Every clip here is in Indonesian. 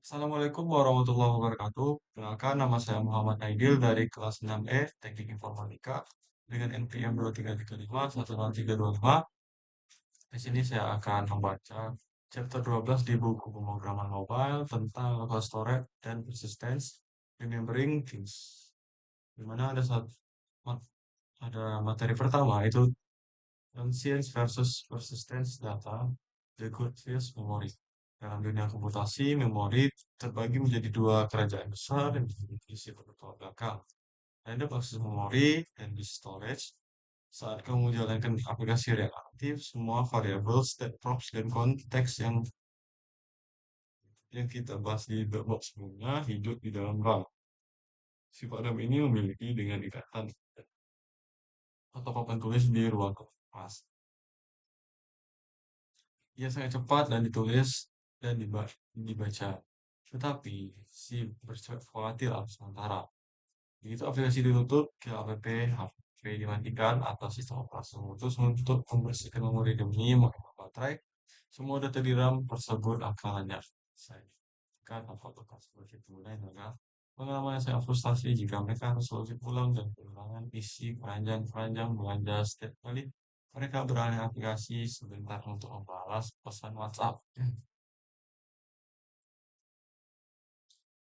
Assalamualaikum warahmatullahi wabarakatuh. Perkenalkan, nama saya Muhammad Aidil dari kelas 6E Teknik Informatika dengan NPM 2335 10325. Di sini saya akan membaca chapter 12 di buku pemrograman mobile tentang local storage dan persistence remembering things. Di mana ada materi pertama itu Ancients versus persistence data, the good versus memory. Dalam dunia komputasi, memori terbagi menjadi dua kerajaan besar yang memiliki sifat bertolak belakang. Ada proses memori dan disk storage. Saat kamu menjalankan aplikasi React aktif, semua variabel, state props, dan konteks yang kita bahas di Dropbox sebelumnya hidup di dalam RAM. Sifat RAM ini memiliki dengan ikatan atau papan tulis di ruang kelas. Ia sangat cepat dan ditulis dan dibaca. Tetapi si bersifat volatil sementara. Begitu aplikasi ditutup, HP dimatikan atau sistem operasi memutus untuk membersihkan memori demi menghemat baterai. Semua data di RAM tersebut akan lenyap. Saya kan apakah seperti itu adalah pengalaman yang sangat frustasi jika mereka harus logik ulang dan kehilangan isi keranjang-keranjang belanja setiap kali mereka beralih aplikasi sebentar untuk membalas pesan WhatsApp.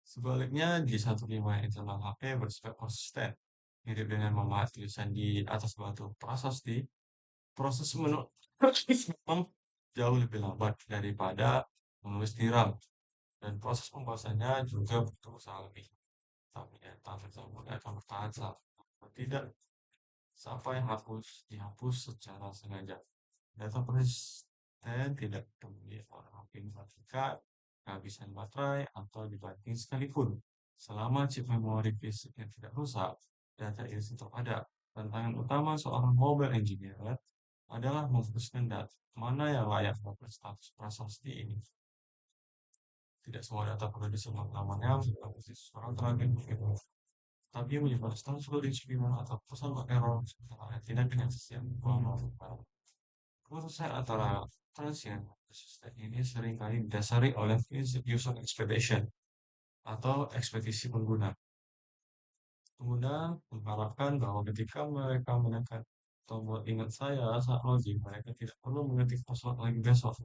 Sebaliknya, di 15 internal HP bersifat konsisten. Mirip dengan memahat tulisan di atas batu prasasti, proses menulis memang jauh lebih lambat daripada menulis di RAM. Dan proses pembahasannya juga butuh usaha lebih. Tapi data tersebut akan bertahan tidak sampai dihapus secara sengaja. Data persisten tidak peduli orang informatika, kehabisan baterai, atau dibanting sekalipun. Selama chip memori fisiknya tidak rusak, data itu tetap ada. Tantangan utama seorang mobile engineer adalah memutuskan data mana yang layak berstatus prasasti ini. Tidak semua data perlu disimpan namanya, seperti seseorang terakhir tapi menyebar status di atau pesan error sementara tidak dengan sistem pemrograman. Perusahaan antara transient persisten ini seringkali didasari oleh prinsip user expectation atau ekspektasi pengguna. Pengguna mengharapkan bahwa ketika mereka menekan tombol ingat saya saat login, mereka tidak perlu mengetik password lagi besok.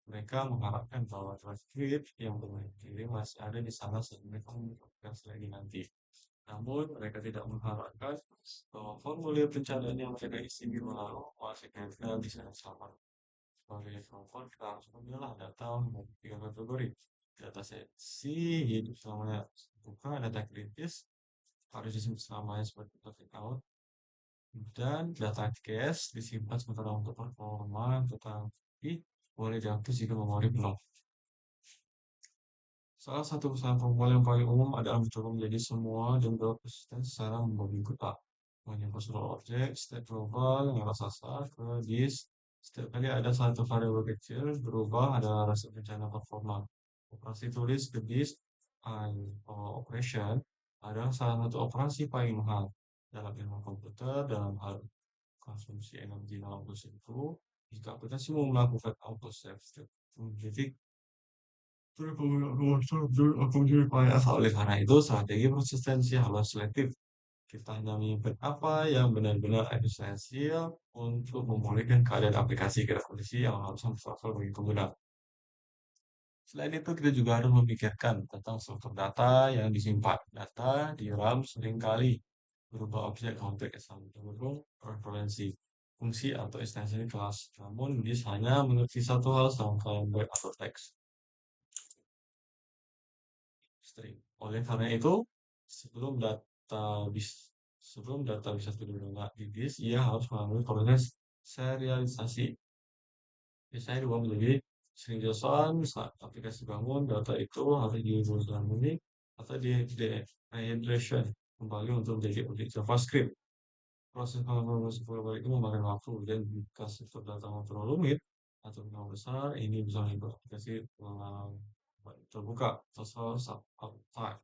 Mereka mengharapkan bahwa transkrip yang berkirim masih ada di sana saat mereka membutuhkan lagi nanti. Namun, mereka tidak mengharapkan bahwa formulir pencarian yang mereka isi di lalu masih ada di sana sama. Sebagai developer, kita harus memilah data menjadi tiga kategori. Data sesi hidup selamanya buka, data kritis harus disimpan selamanya seperti traffic out, dan data cache disimpan sementara untuk performa, tetapi boleh dihapus jika memori penuh. Salah satu kesalahan formal yang paling umum adalah mencoba menjadi semua dan persisten secara membagi kotak. Menyimpan seluruh objek, state global yang raksasa ke disk. Setiap kali ada satu variabel kecil berubah, ada rasa bencana performa. Operasi tulis ke disk operation adalah salah satu operasi paling mahal dalam ilmu komputer dalam hal konsumsi energi dalam proses itu. Jika aplikasi mau melakukan auto save step, jadi oleh karena itu, strategi konsistensi harus selektif. Kita hanya menyimpan apa yang benar-benar esensial untuk memulihkan keadaan aplikasi ke kondisi yang langsung masuk bagi pengguna. Selain itu, kita juga harus memikirkan tentang struktur data yang disimpan. Data di RAM seringkali berubah objek konteks yang mendukung referensi, fungsi atau ekstensi kelas. Namun, disk hanya mengerti satu hal sama byte atau teks. String. Oleh karena itu, sebelum data bis sebelum data bisa terdengar di disk, ia harus melalui proses serialisasi. Biasanya diubah menjadi string JSON saat aplikasi bangun, data itu harus diubah dalam ini atau di rehydration kembali untuk menjadi objek JavaScript. Proses pemrograman global itu memakan waktu dan jika struktur data terlalu rumit atau terlalu besar, ini bisa menimbulkan aplikasi terbuka atau source uptime.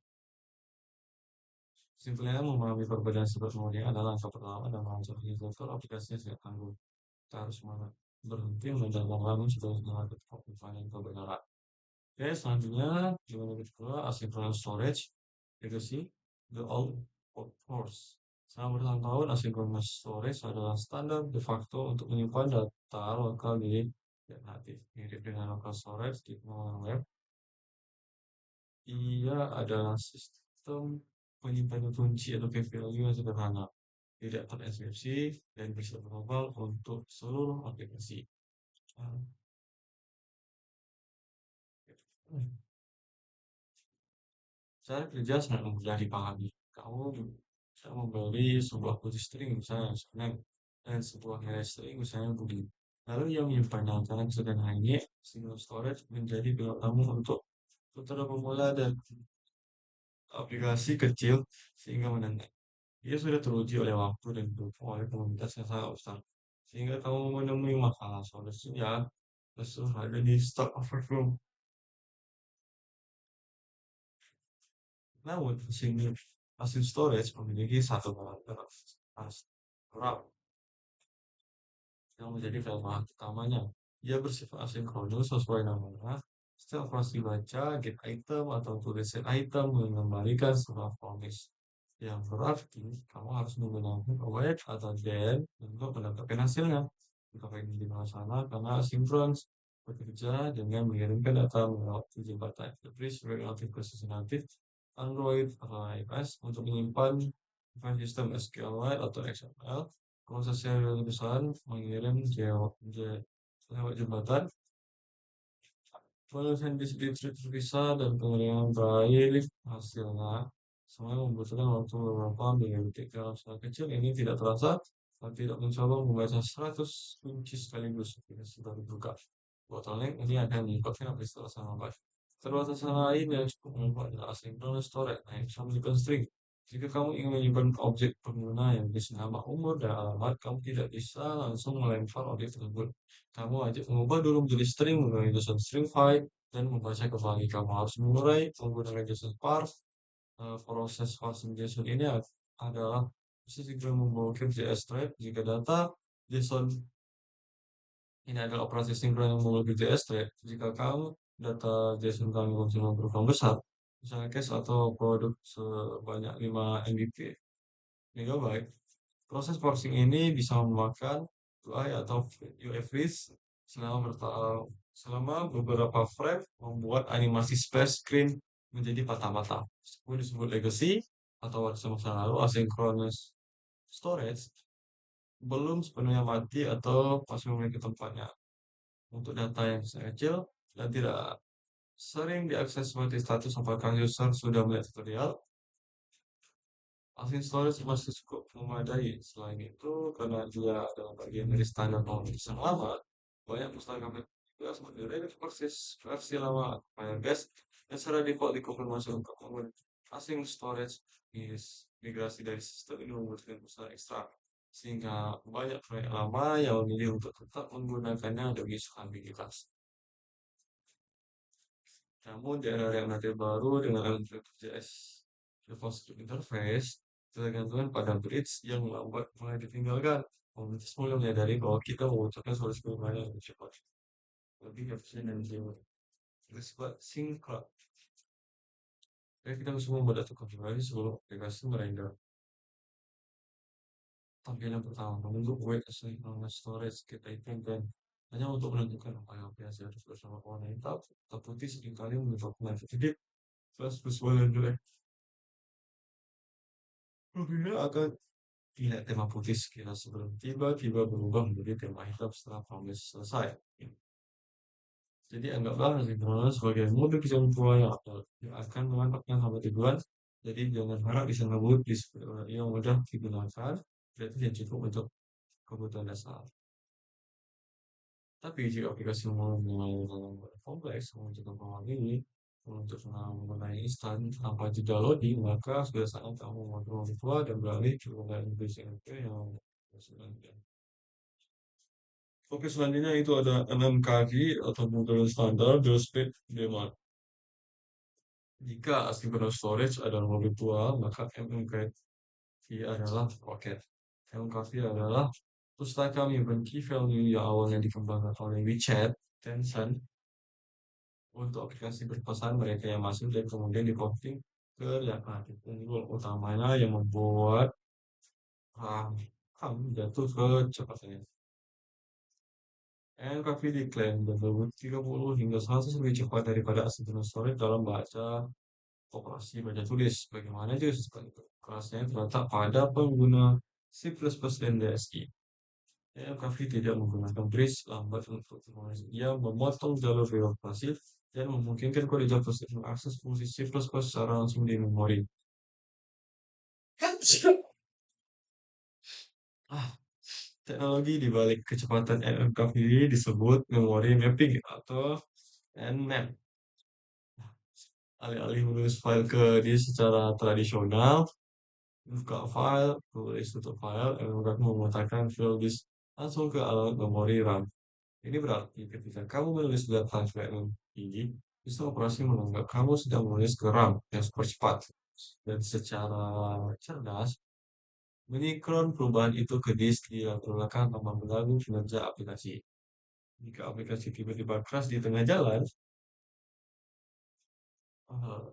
Simpelnya memahami perbedaan sifat memori adalah langkah pertama dan mengajar user aplikasinya sangat tangguh. Kita harus berhenti mendalam bangun sudah menghadapi kebenaran kebenaran. Oke, selanjutnya gimana kedua asynchronous storage itu sih the old workhorse. Selama bertahun-tahun asynchronous storage adalah standar de facto untuk menyimpan data lokal di alternatif. Mirip dengan local storage di pengelolaan web, ia adalah sistem penyimpanan kunci atau key value yang sederhana, tidak terenkripsi dan bisa global untuk seluruh aplikasi. Ah, Cara kerja sangat mudah dipahami. Kamu bisa membeli sebuah putih string misalnya Senin dan sebuah nilai string misalnya Budi. Lalu yang menyimpannya antara sederhana ini single storage menjadi pilihan kamu untuk putar pemula dan aplikasi kecil sehingga menenang. Dia sudah teruji oleh waktu dan didukung oleh komunitas yang sangat besar. Sehingga kamu menemui masalah solusinya justru ada di Stack Overflow. Namun, mesin storage memiliki satu karakter yang menjadi kelemahan utamanya. Ia bersifat asinkronus sesuai namanya. Setiap operasi baca, get item, atau tulisan item mengembalikan sebuah promise. Yang berarti kamu harus menggunakan await atau then untuk mendapatkan hasilnya. Jika ingin di bawah sana karena asinkron bekerja dengan mengirimkan data melalui jembatan Bridge Relative Precision Native Android atau iOS untuk menyimpan file sistem SQLite atau XML. Prosesnya besar mengirim lewat jembatan, penulisan disk terpisah dan pengiriman baik hasilnya. Semuanya membutuhkan waktu beberapa milidetik. Dalam skala kecil ini tidak terasa, tapi tidak mencoba membaca 100 kunci sekaligus. Kita sudah dibuka. Bottleneck ini akan menyebabkan aplikasi sama baik. Keterbatasan lain yang cukup membuat adalah asynchronous storage, nah, yang bisa string. Jika kamu ingin menyimpan objek pengguna yang bisa nama, umur, dan alamat, kamu tidak bisa langsung melempar objek tersebut. Kamu wajib mengubah dulu menjadi string menggunakan JSON string file dan membaca kembali. Kamu harus mengurai menggunakan JSON parse. Proses parsing JSON ini adalah proses yang membawa JS thread. Jika data JSON ini adalah operasi sinkron yang memiliki JS thread. Jika kamu data JSON kamu konsumen berukuran besar, misalnya case atau produk sebanyak 5 MB megabyte, proses parsing ini bisa memakan UI atau UFS selama selama beberapa frame membuat animasi splash screen menjadi patah-patah. Ini disebut legacy atau masa lalu asynchronous storage belum sepenuhnya mati atau masih memiliki tempatnya untuk data yang sangat kecil dan tidak sering diakses seperti status apakah user sudah melihat tutorial. Async storage masih cukup memadai. Selain itu, karena dia adalah bagian dari standar teknologi yang lama, banyak pustaka juga seperti Redux versi lama Firebase yang secara default dikonfirmasi untuk menggunakan async storage migrasi dari sistem ini membutuhkan usaha ekstra. Sehingga banyak proyek lama yang memilih untuk tetap menggunakannya demi stabilitas. Namun di era yang nanti baru dengan JS JavaScript interface, ketergantungan pada bridge yang lambat mulai ditinggalkan. Komunitas mulai menyadari bahwa kita membutuhkan solusi pribadi yang lebih cepat, lebih efisien dan jauh. Bersifat sinkron. Jadi kita harus membuat data konfigurasi sebelum aplikasi merender. Tampilan pertama, menunggu wait asynchronous storage kita dan hanya untuk menentukan apakah aplikasi harus bersama warna hitam atau putih seringkali menyebabkan sedikit plus plus warna jelek. Profilnya akan tidak tema putih sekilas sebelum tiba-tiba berubah menjadi tema hitam setelah proses selesai. Jadi anggaplah sinkronus sebagai mobil kejauhan tua yang akan mengantarkan sampai tujuan. Jadi jangan harap bisa ngebut di yang mudah digunakan. Berarti yang cukup untuk kebutuhan dasar. Tapi jika aplikasi mau mulai kompleks untuk memahami untuk mengenai instan tanpa jeda loading, maka sudah saatnya kamu mengontrol orang tua dan beralih ke penggunaan BCNP yang selanjutnya. Oke, selanjutnya itu ada MMKG atau model standar Dual Speed Demand. Jika asynchronous storage adalah mobil tua, maka MMKG adalah roket. MMKG adalah pustaka menyimpan key value yang awalnya dikembangkan oleh WeChat, Tencent, untuk aplikasi berpesan mereka yang masuk dan kemudian di-posting ke yang aktif unggul utamanya yang membuat RAM jatuh kecepatannya. NKV diklaim berlebihan 30 hingga 100 lebih cepat daripada asynchronous storage dalam baca operasi baca tulis. Bagaimana juga sesuatu itu? Kelasnya terletak pada pengguna C++ dan DSI. NKV tidak menggunakan bridge lambat untuk menulis. Ia memotong jalur birokrasi dan memungkinkan kode JavaScript mengakses fungsi C++ secara langsung di memori. Ah, teknologi di balik kecepatan NMKV disebut memory mapping atau NMAP. Alih-alih menulis file ke disk secara tradisional, buka file, tulis tutup file, NMKV memutarkan file disk langsung ke alat memori RAM. Ini berarti ketika kamu menulis data file yang tinggi, sistem operasi menganggap kamu sedang menulis ke RAM yang super cepat. Dan secara cerdas, menynkron perubahan itu ke disk dilakukan tanpa mengganggu kinerja aplikasi. Jika aplikasi tiba-tiba crash di tengah jalan, eh,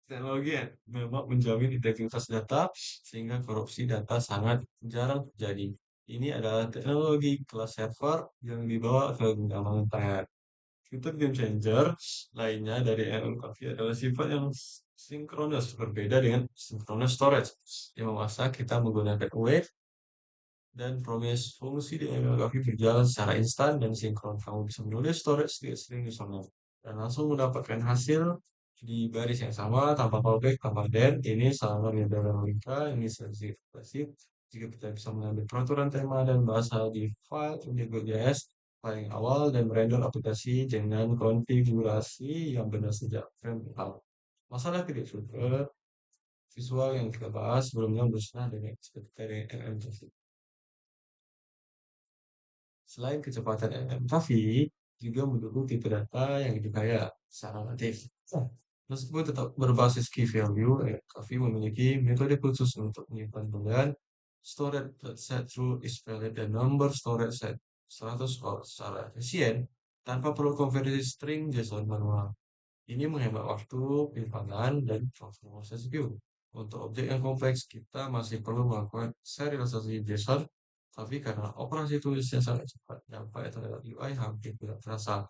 teknologi yang memang menjamin integritas data sehingga korupsi data sangat jarang terjadi. Ini adalah teknologi kelas server yang dibawa ke genggaman internet. Fitur game changer lainnya dari NLKV adalah sifat yang sinkronus, berbeda dengan synchronous storage yang memaksa kita menggunakan wave dan promise fungsi di MLKV berjalan secara instan dan sinkron. Kamu bisa menulis storage di string misalnya dan langsung mendapatkan hasil di baris yang sama tanpa callback, tanpa den. Ini sama metode logika, ini sensitif. Jika kita bisa mengambil peraturan tema dan bahasa di file index.js paling awal dan merender aplikasi dengan konfigurasi yang benar sejak frame pertama. Masalah tidak suka visual yang kita bahas sebelumnya musnah dengan ekspektasi dari MMC. Selain kecepatan MMKV, juga mendukung tipe data yang dikaya secara natif. Meskipun tetap berbasis key value, MMKV memiliki metode khusus untuk menyimpan penggunaan storage set through is valid dan number storage set 100 secara efisien tanpa perlu konversi string JSON manual. Ini menghemat waktu, penyimpanan, dan transformasi CPU. Untuk objek yang kompleks, kita masih perlu melakukan serialisasi JSON, tapi karena operasi tulisnya sangat cepat, dampak terhadap UI hampir tidak terasa.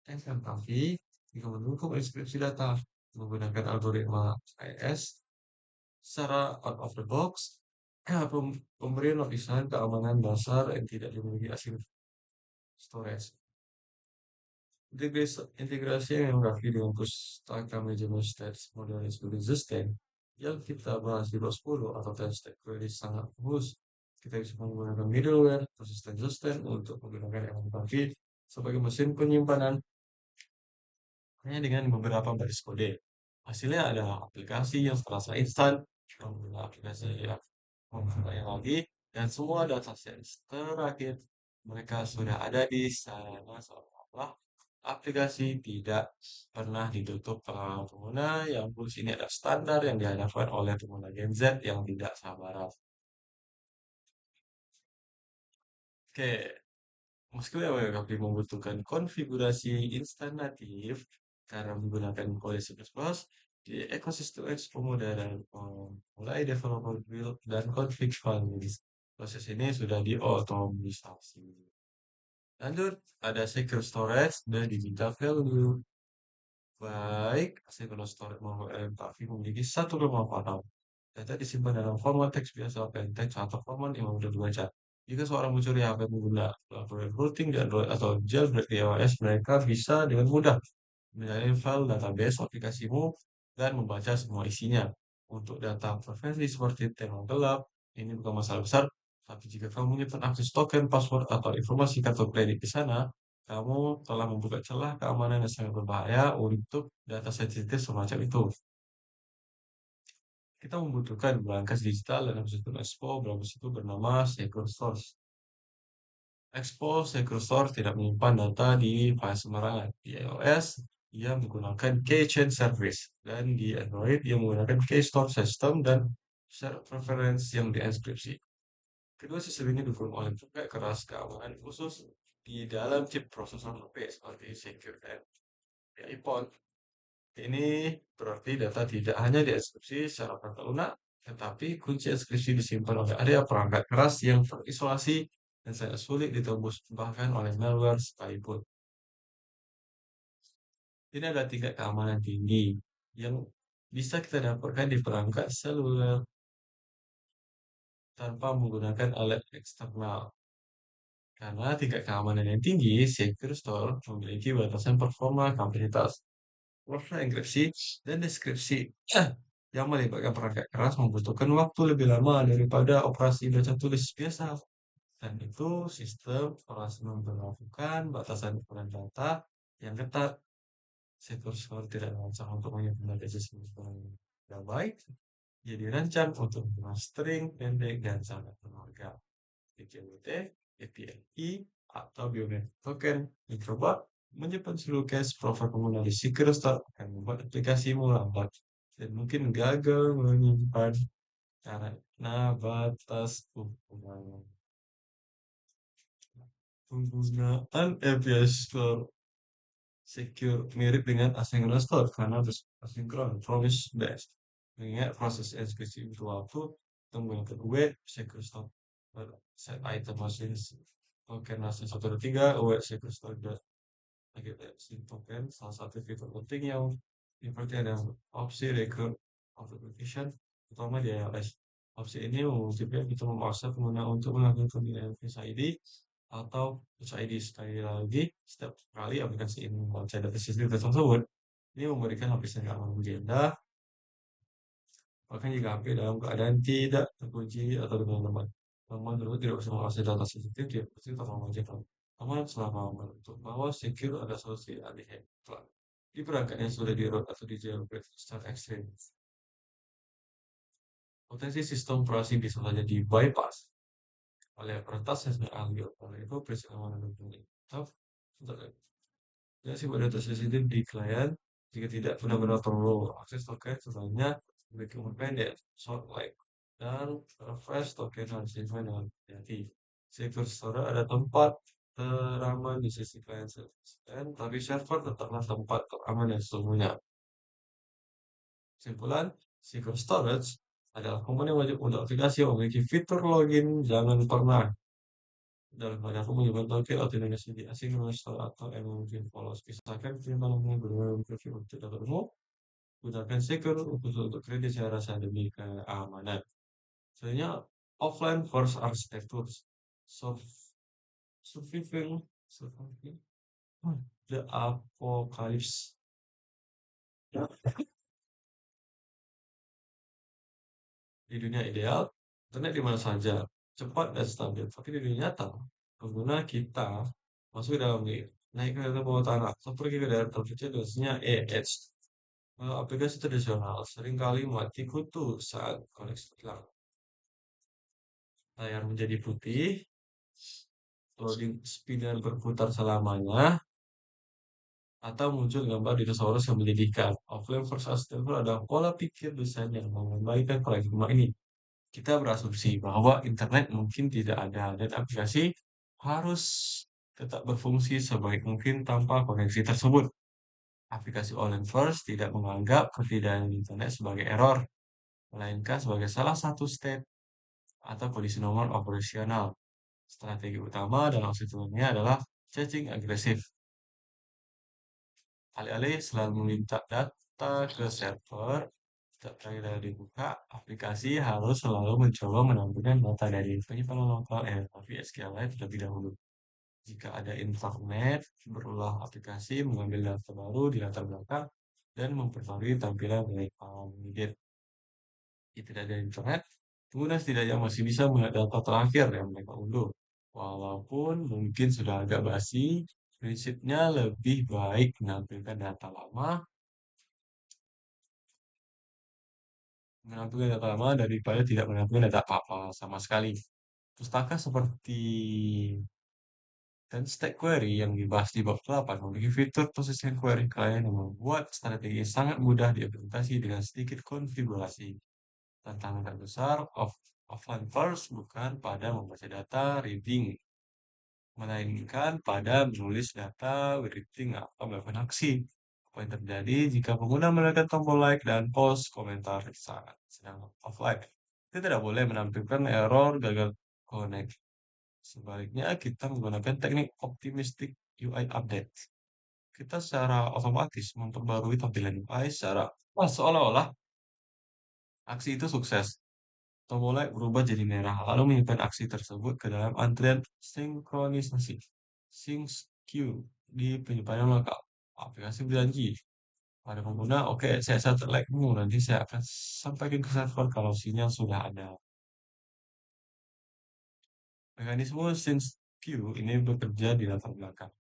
SMKV juga mendukung inskripsi data menggunakan algoritma IS secara out of the box, pemberian lapisan keamanan dasar yang tidak dimiliki async storage. Integrasi yang rapi dengan pustaka manajemen stats model resistant yang kita bahas di 10 atau test stack query sangat bagus. Kita bisa menggunakan middleware, persistent system untuk menggunakan MongoDB sebagai mesin penyimpanan hanya dengan beberapa baris kode. Hasilnya ada aplikasi yang terasa instan, pengguna aplikasi yang membutuhkannya lagi, dan semua dataset terakhir mereka sudah ada di sana seolah-olah aplikasi tidak pernah ditutup pengalaman pengguna yang plus ini adalah standar yang dihadapkan oleh pengguna Gen Z yang tidak sabaran. Oke, meski WWW membutuhkan konfigurasi instan natif karena menggunakan kode C++, di ekosistem Expo modern mulai developer build dan config files. Proses ini sudah diotomatisasi. Lanjut, ada secure storage dan digital value. Baik, asynchronous storage maupun LMKV memiliki satu kemanfaatan. Data disimpan dalam format teks biasa, plain text, atau format yang mudah dibaca. Jika seorang mencuri HP pengguna melakukan routing di Android atau jailbreak di iOS, mereka bisa dengan mudah menyalin file database aplikasimu dan membaca semua isinya. Untuk data privasi seperti tema gelap, ini bukan masalah besar, tapi jika kamu menyimpan akses token, password, atau informasi kartu kredit di sana, kamu telah membuka celah keamanan yang sangat berbahaya untuk data sensitif semacam itu. Kita membutuhkan berangkas digital dalam sistem Expo, berangkas itu bernama Secure Source. Expo Secure Source tidak menyimpan data di file sembarangan. Di iOS, ia menggunakan keychain service. Dan di Android, ia menggunakan keystore system dan share preference yang dienkripsi. Kedua sistem ini didukung oleh pakai keras keamanan khusus di dalam chip prosesor HP seperti Secure dan iPhone. Ini berarti data tidak hanya dienkripsi secara perangkat lunak, tetapi kunci inskripsi disimpan oleh area perangkat keras yang terisolasi dan sangat sulit ditembus bahkan oleh malware sekalipun. Ini ada tingkat keamanan tinggi yang bisa kita dapatkan di perangkat seluler tanpa menggunakan alat eksternal. Karena tingkat keamanan yang tinggi, Secure Store memiliki batasan performa kapasitas, proses enkripsi, dan deskripsi yang melibatkan perangkat keras membutuhkan waktu lebih lama daripada operasi baca tulis biasa. Dan itu sistem operasi memperlakukan batasan ukuran data yang ketat. Secure Store tidak merancang untuk menyimpan data sistem yang baik, jadi dirancang untuk mastering pendek dan sangat berharga. PGWT, API, atau biometric token yang coba menyimpan seluruh cache profil pengguna di Secure Store akan membuat aplikasimu lambat dan mungkin gagal menyimpan karena batas penggunaan API Store Secure mirip dengan asynchronous store karena asinkron promise based. Mengingat proses eksekusi butuh waktu, kita menggunakan wait secure store set item machine token machine 123 wait secure store lagi token salah satu fitur penting yang seperti ada opsi record authentication utama di iOS. Opsi ini memungkinkan kita memaksa pengguna untuk melakukan pemilihan Face ID atau Touch ID. Sekali lagi, setiap kali aplikasi ini membaca data sensitif tersebut, ini memberikan lapisan keamanan agenda, bahkan jika HP dalam keadaan tidak terkunci atau dengan lemah. Namun, tersebut tidak bisa mengakses data sensitif, dia pasti tetap mewajibkan aman selama untuk bahwa secure ada solusi anti hack di perangkat yang sudah di root atau di jailbreak secara ekstrim. Potensi sistem operasi bisa saja di bypass oleh peretas yang sudah ahli oleh itu prinsip keamanan dan ya sih pada data sensitif di klien jika tidak benar-benar perlu akses token sebenarnya lebih pendek short like dan refresh token harus disimpan dengan hati. Secure Store ada tempat teraman di sisi klien dan tapi server tetaplah tempat teraman yang sesungguhnya. Kesimpulan, Secure Storage adalah komponen wajib untuk aplikasi yang memiliki fitur login. Jangan pernah dalam banyak aku menyebut token authenticasi di asynchronous store atau mungkin polos. Pisahkan pertimbangan berbeda preview untuk data umum. Gunakan secure untuk kredit saya rasa demi keamanan. Sebenarnya offline first architecture surviving surviving the apocalypse di dunia ideal internet di mana saja cepat dan stabil tapi di dunia nyata pengguna kita masuk dalam naik ke bawah tanah seperti ke daerah terpencil biasanya edge aplikasi tradisional seringkali mati kutu saat koneksi hilang layar menjadi putih loading spinner berputar selamanya atau muncul gambar dinosaurus yang menyedihkan. Offline versus sustainable adalah pola pikir desain yang mengembalikan paradigma ini. Kita berasumsi bahwa internet mungkin tidak ada dan aplikasi harus tetap berfungsi sebaik mungkin tanpa koneksi tersebut. Aplikasi online first tidak menganggap ketidakhadiran internet sebagai error, melainkan sebagai salah satu state atau kondisi nomor operasional. Strategi utama dalam situasinya adalah caching agresif. Alih-alih selalu meminta data ke server, setiap kali data dibuka, aplikasi harus selalu mencoba menampilkan data dari penyimpanan lokal tapi SQLite terlebih dahulu. Jika ada internet, berulah aplikasi mengambil data baru di latar belakang dan memperbarui tampilan dari immediate. Jika tidak ada internet, pengguna setidaknya masih bisa melihat data terakhir yang mereka unduh. Walaupun mungkin sudah agak basi, prinsipnya lebih baik menampilkan data lama daripada tidak menampilkan data apa-apa sama sekali. Pustaka seperti dan stack query yang dibahas di bab 8 memiliki fitur persistent query klien yang membuat strategi sangat mudah diimplementasi dengan sedikit konfigurasi. Tantangan terbesar offline first bukan pada membaca data reading, melainkan pada menulis data, editing, atau melakukan aksi. Apa yang terjadi jika pengguna menekan tombol like dan post komentar saat sedang offline? Kita tidak boleh menampilkan error gagal connect. Sebaliknya, kita menggunakan teknik optimistic UI update. Kita secara otomatis memperbarui tampilan UI secara seolah-olah aksi itu sukses. Tombol like berubah jadi merah, lalu menyimpan aksi tersebut ke dalam antrian sinkronisasi (sync queue) di penyimpanan lokal. Aplikasi berjanji pada pengguna, oke, saya catat like-mu, nanti saya akan sampaikan ke server kalau sinyal sudah ada. Mekanisme sync queue ini bekerja di latar belakang.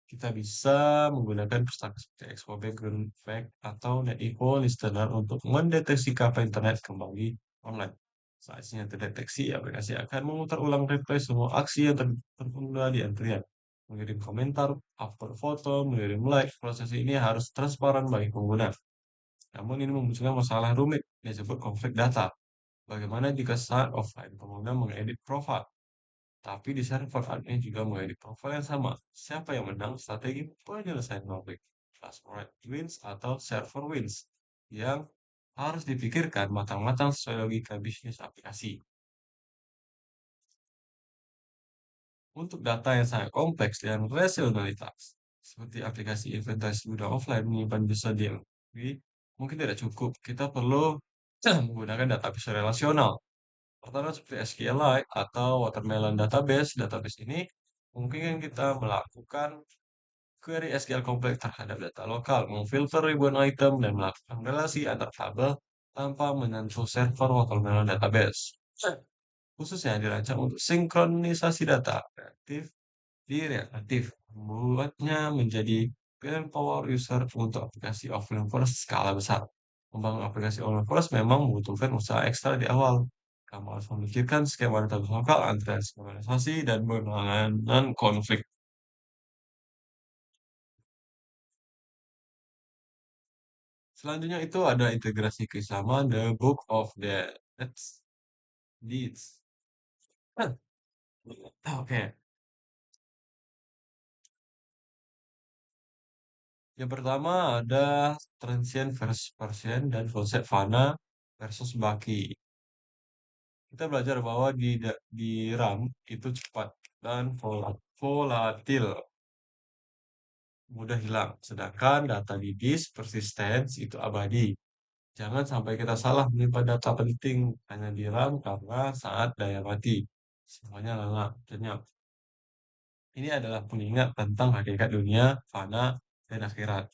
Kita bisa menggunakan pustaka seperti Expo Background Effect atau NetInfo Listener untuk mendeteksi kapan internet kembali online. Saat sinyal terdeteksi, aplikasi akan memutar ulang replay semua aksi yang tertunda di antrian. Mengirim komentar, upload foto, mengirim like, proses ini harus transparan bagi pengguna. Namun ini memunculkan masalah rumit yang disebut konflik data. Bagaimana jika saat offline pengguna mengedit profil? Tapi di server admin juga mengedit profil yang sama. Siapa yang menang? Strategi penyelesaian konflik. Password wins atau server wins yang harus dipikirkan matang-matang sesuai logika bisnis aplikasi. Untuk data yang sangat kompleks dan rasionalitas, seperti aplikasi inventaris gudang offline menyimpan bisa di mungkin tidak cukup. Kita perlu menggunakan database relasional. Pertama seperti SQLite atau Watermelon Database. Database ini mungkin kita melakukan query SQL kompleks terhadap data lokal, memfilter ribuan item, dan melakukan relasi antar tabel tanpa menyentuh server Watermelon Database. Khususnya dirancang untuk sinkronisasi data reaktif di reaktif, membuatnya menjadi pilihan power user untuk aplikasi offline first skala besar. Membangun aplikasi offline first memang membutuhkan usaha ekstra di awal. Kamu harus memikirkan skema database lokal, antrian sinkronisasi, dan penanganan konflik. Selanjutnya itu ada integrasi kesamaan The Book of Deeds. Hah, Oke, yang pertama ada transient versus Persian dan konsep fana versus baki. Kita belajar bahwa di RAM itu cepat dan volatil, mudah hilang. Sedangkan data di disk persistence itu abadi. Jangan sampai kita salah menyimpan data penting hanya di RAM karena saat daya mati. Semuanya lenyap. Ini adalah pengingat tentang hakikat dunia, fana, dan akhirat.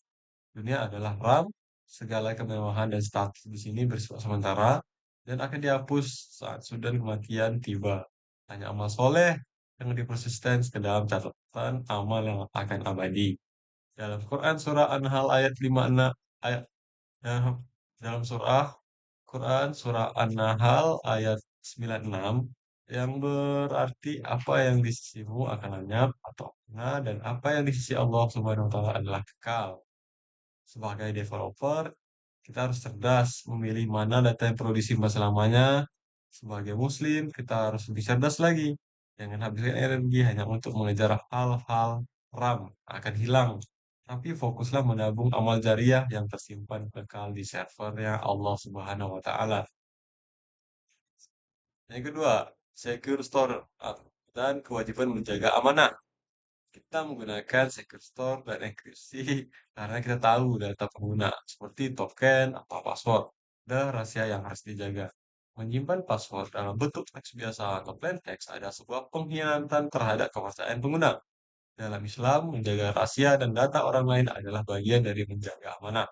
Dunia adalah RAM, segala kemewahan dan status di sini bersifat sementara, dan akan dihapus saat sudah kematian tiba. Hanya amal soleh yang dipersisten ke dalam catatan amal yang akan abadi. Dalam Quran surah An-Nahl ayat 56, ayat dalam, dalam surah An-Nahl ayat 96 yang berarti apa yang di sisimu akan lenyap atau punah dan apa yang di sisi Allah Subhanahu wa taala adalah kekal. Sebagai developer, kita harus cerdas memilih mana data yang perlu disimpan selamanya. Sebagai muslim, kita harus lebih cerdas lagi. Jangan habiskan energi hanya untuk mengejar hal-hal RAM akan hilang. Tapi fokuslah menabung amal jariah yang tersimpan kekal di servernya Allah Subhanahu wa taala. Yang kedua, secure store dan kewajiban menjaga amanah. Kita menggunakan secure store dan enkripsi karena kita tahu data pengguna seperti token atau password dan rahasia yang harus dijaga. Menyimpan password dalam bentuk teks biasa atau plain text ada sebuah pengkhianatan terhadap kepercayaan pengguna. Dalam Islam, menjaga rahasia dan data orang lain adalah bagian dari menjaga amanah.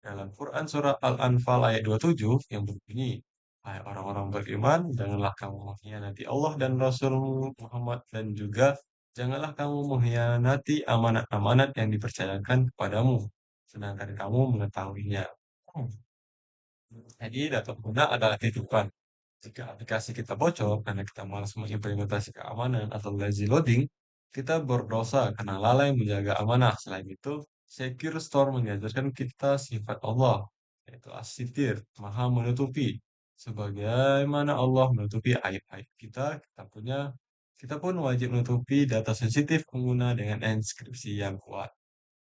Dalam Quran Surah Al-Anfal ayat 27 yang berbunyi, hai orang-orang beriman, janganlah kamu mengkhianati Allah dan Rasul Muhammad dan juga janganlah kamu mengkhianati amanat-amanat yang dipercayakan kepadamu, sedangkan kamu mengetahuinya. Hmm. Jadi data pengguna adalah titipan. Jika aplikasi kita bocor karena kita malas mengimplementasi keamanan atau lazy loading, kita berdosa karena lalai menjaga amanah. Selain itu, Secure Store mengajarkan kita sifat Allah, yaitu as-sitir, maha menutupi. Sebagaimana Allah menutupi aib-aib kita punya Kita pun wajib menutupi data sensitif pengguna dengan enkripsi yang kuat.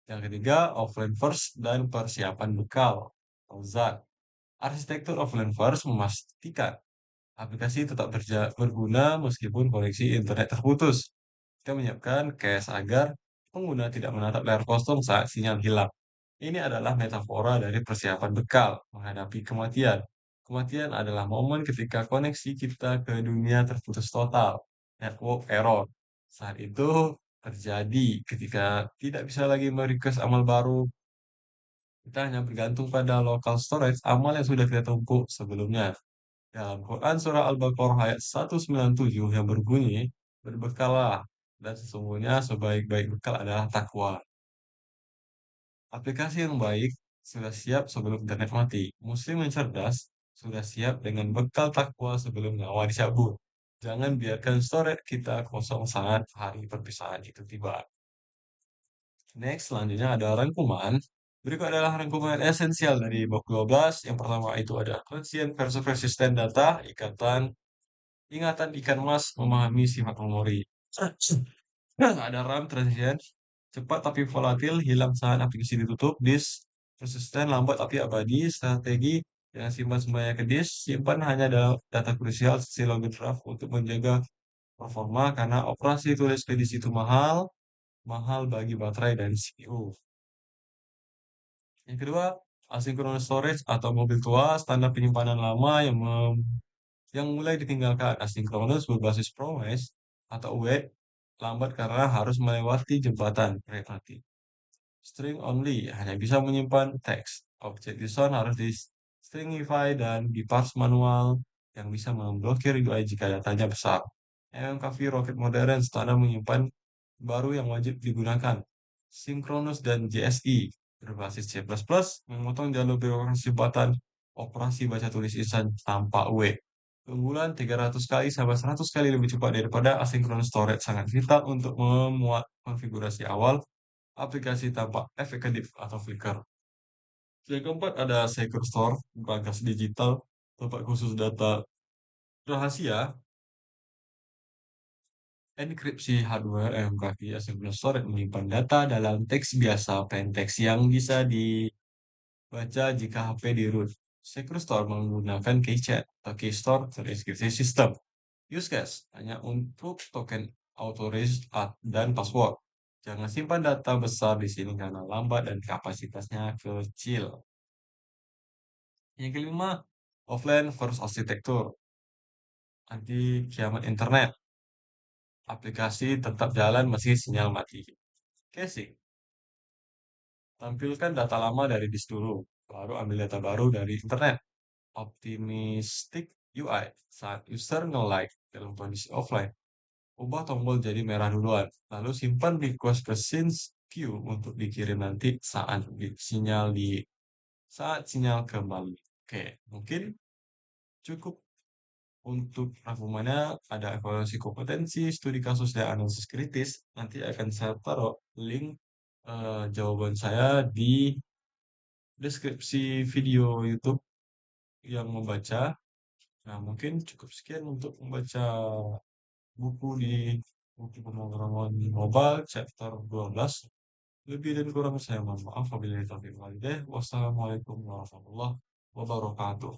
Yang ketiga, offline first dan persiapan bekal. OZAK. Arsitektur offline first memastikan aplikasi tetap berguna meskipun koneksi internet terputus. Kita menyiapkan cache agar pengguna tidak menatap layar kosong saat sinyal hilang. Ini adalah metafora dari persiapan bekal menghadapi kematian. Kematian adalah momen ketika koneksi kita ke dunia terputus total, network error. Saat itu terjadi ketika tidak bisa lagi merequest amal baru, kita hanya bergantung pada local storage amal yang sudah kita tumpuk sebelumnya. Dalam Quran Surah Al-Baqarah ayat 197 yang berbunyi, berbekalah, dan sesungguhnya sebaik-baik bekal adalah takwa. Aplikasi yang baik sudah siap sebelum internet mati. Muslim yang cerdas sudah siap dengan bekal takwa sebelum nyawa dicabut. Jangan biarkan storage kita kosong saat hari perpisahan itu tiba. Next, selanjutnya ada rangkuman. Berikut adalah rangkuman esensial dari bab 12. Yang pertama itu ada transient versus resistant data, ingatan ikan mas memahami sifat memori. Ada RAM transient, cepat tapi volatil, hilang saat aplikasi ditutup, disk persisten, lambat tapi abadi, strategi yang simpan semuanya ke disk, simpan hanya dalam data krusial, sisi login draft untuk menjaga performa karena operasi tulis kredit itu mahal, mahal bagi baterai dan CPU. Yang kedua, asynchronous storage atau mobil tua, standar penyimpanan lama yang mulai ditinggalkan. Asynchronous berbasis promise atau await, lambat karena harus melewati jembatan kereta api. String only hanya bisa menyimpan teks. Objek JSON harus di stringify dan di parse manual yang bisa memblokir UI jika datanya besar. MMKV Rocket Modern standar menyimpan baru yang wajib digunakan. Synchronous dan JSI berbasis C++ memotong jalur birokrasi jembatan operasi baca tulis insan tanpa W. Keunggulan 300 kali sampai 100 kali lebih cepat daripada asynchronous storage sangat vital untuk memuat konfigurasi awal aplikasi tanpa efek kedip atau flicker. Yang keempat ada Secure Store, bagas digital, tempat khusus data rahasia, enkripsi hardware MKV asynchronous storage menyimpan data dalam teks biasa, plain text yang bisa dibaca jika HP di root. Secure Store menggunakan keychat atau keystore terenkripsi sistem. Use case hanya untuk token authorized dan password. Jangan simpan data besar di sini karena lambat dan kapasitasnya kecil. Yang kelima, offline first arsitektur. Anti kiamat internet. Aplikasi tetap jalan meski sinyal mati. Casing. Tampilkan data lama dari disk dulu, baru ambil data baru dari internet. Optimistic UI. Saat user nge-like dalam kondisi offline, ubah tombol jadi merah duluan. Lalu simpan request ke scenes queue untuk dikirim nanti saat sinyal kembali. Oke, mungkin cukup untuk rangkumannya. Ada evaluasi kompetensi, studi kasus dan analisis kritis. Nanti akan saya taruh link jawaban saya di deskripsi video YouTube yang membaca. Nah, mungkin cukup sekian untuk membaca buku di buku pemrograman mobile chapter 12. Lebih dan kurang saya mohon maaf. Wabillahi taufiq wal hidayah. Wassalamualaikum warahmatullahi wabarakatuh.